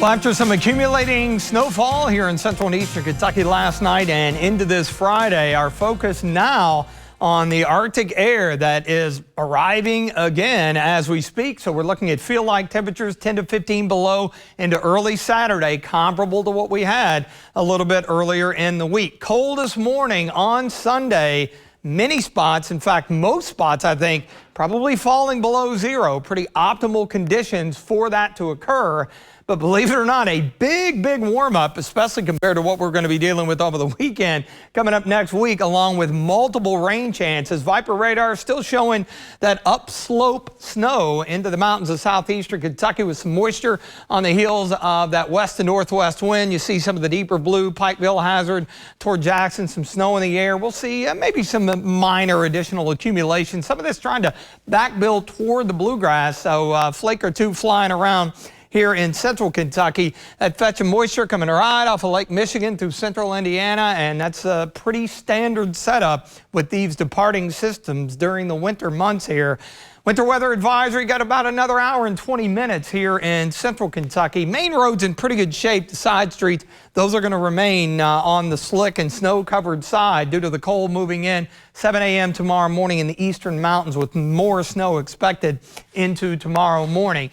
Well, after some accumulating snowfall here in central and eastern Kentucky last night and into this Friday, our focus now on the Arctic air that is arriving again as we speak. So we're looking at feel-like temperatures 10 to 15 below into early Saturday, comparable to what we had a little bit earlier in the week. Coldest morning on Sunday. Many spots, in fact, most spots, I think, probably falling below zero. Pretty optimal conditions for that to occur. But believe it or not, a big warm-up, especially compared to what we're going to be dealing with over the weekend, coming up next week, along with multiple rain chances. Viper radar still showing that upslope snow into the mountains of southeastern Kentucky with some moisture on the heels of that west to northwest wind. You see some of the deeper blue, Pikeville hazard toward Jackson, some snow in the air. We'll see maybe some minor additional accumulation. Some of this trying to backbuild toward the bluegrass, so a flake or two flying around here in central Kentucky. That fetching moisture coming right off of Lake Michigan through central Indiana, and that's a pretty standard setup with these departing systems during the winter months here. Winter weather advisory got about another hour and 20 minutes here in central Kentucky. Main roads in pretty good shape. The side streets, those are going to remain on the slick and snow-covered side due to the cold moving in 7 a.m. tomorrow morning in the eastern mountains with more snow expected into tomorrow morning.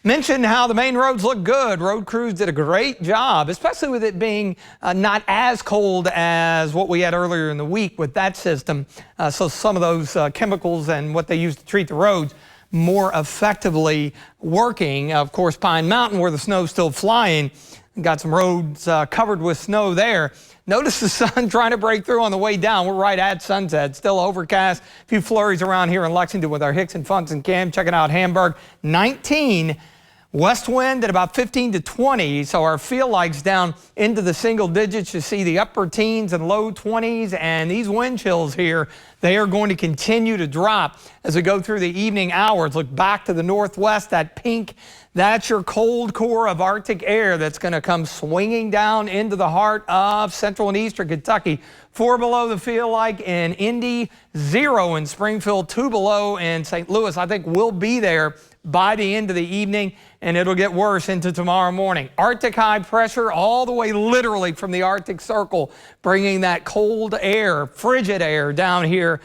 Mentioned how the main roads look good. Road crews did a great job, especially with it being not as cold as what we had earlier in the week with that system. So some of those chemicals and what they use to treat the roads more effectively working. Of course, Pine Mountain, where the snow's still flying, got some roads covered with snow there. Notice the sun trying to break through on the way down. We're right at sunset. Still overcast. A few flurries around here in Lexington with our Hicks and Funts and Cam. Checking out Hamburg. 19. West wind at about 15 to 20, so our feel-likes down into the single digits. You see the upper teens and low 20s, and these wind chills here, they are going to continue to drop as we go through the evening hours. Look back to the northwest, that pink, that's your cold core of Arctic air that's going to come swinging down into the heart of central and eastern Kentucky. 4 below the feel-like in Indy, 0 in Springfield, 2 below in St. Louis. I think we'll be there by the end of the evening, and it'll get worse into tomorrow morning. Arctic high pressure all the way literally from the Arctic Circle, bringing that cold air, frigid air down here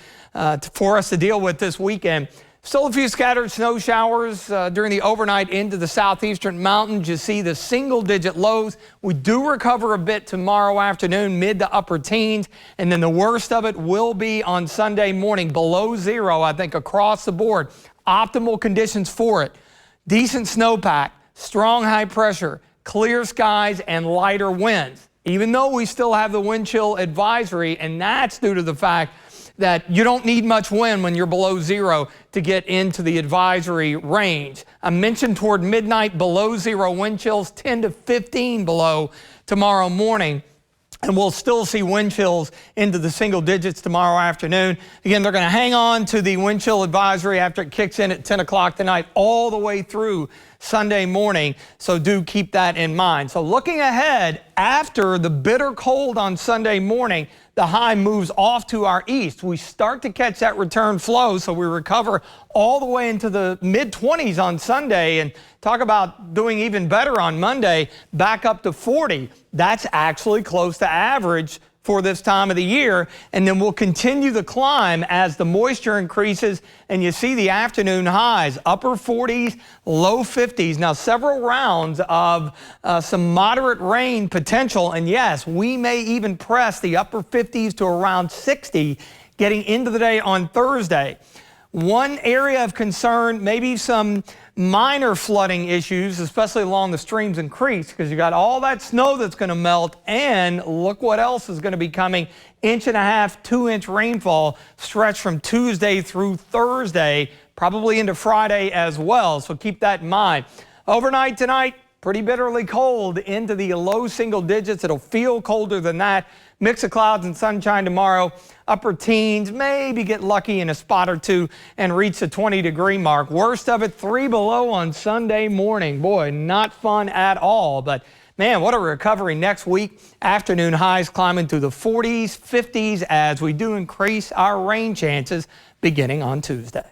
for us to deal with this weekend. Still a few scattered snow showers during the overnight into the southeastern mountains. You see the single-digit lows. We do recover a bit tomorrow afternoon, mid to upper teens, and then the worst of it will be on Sunday morning, below zero, I think, across the board. Optimal conditions for it. Decent snowpack, strong high pressure, clear skies, and lighter winds. Even though we still have the wind chill advisory, and that's due to the fact that you don't need much wind when you're below zero to get into the advisory range. I mentioned toward midnight below zero wind chills, 10 to 15 below tomorrow morning. And we'll still see wind chills into the single digits tomorrow afternoon. Again, they're going to hang on to the wind chill advisory after it kicks in at 10 o'clock tonight all the way through Sunday morning. So do keep that in mind. So looking ahead, after the bitter cold on Sunday morning, the high moves off to our east. We start to catch that return flow, so we recover all the way into the mid-20s on Sunday, and talk about doing even better on Monday, back up to 40. That's actually close to average for this time of the year, and then we'll continue the climb as the moisture increases, and you see the afternoon highs, upper 40s, low 50s. Now, several rounds of some moderate rain potential, and yes, we may even press the upper 50s to around 60 getting into the day on Thursday. One area of concern, maybe some minor flooding issues, especially along the streams and creeks, because you got all that snow that's going to melt, and look what else is going to be coming. 1.5 to 2-inch rainfall stretched from Tuesday through Thursday, probably into Friday as well. So keep that in mind. Overnight tonight, pretty bitterly cold into the low single digits. It'll feel colder than that. Mix of clouds and sunshine tomorrow. Upper teens, maybe get lucky in a spot or two and reach the 20-degree mark. Worst of it, 3 below on Sunday morning. Boy, not fun at all. But man, what a recovery next week. Afternoon highs climbing to the 40s, 50s as we do increase our rain chances beginning on Tuesday.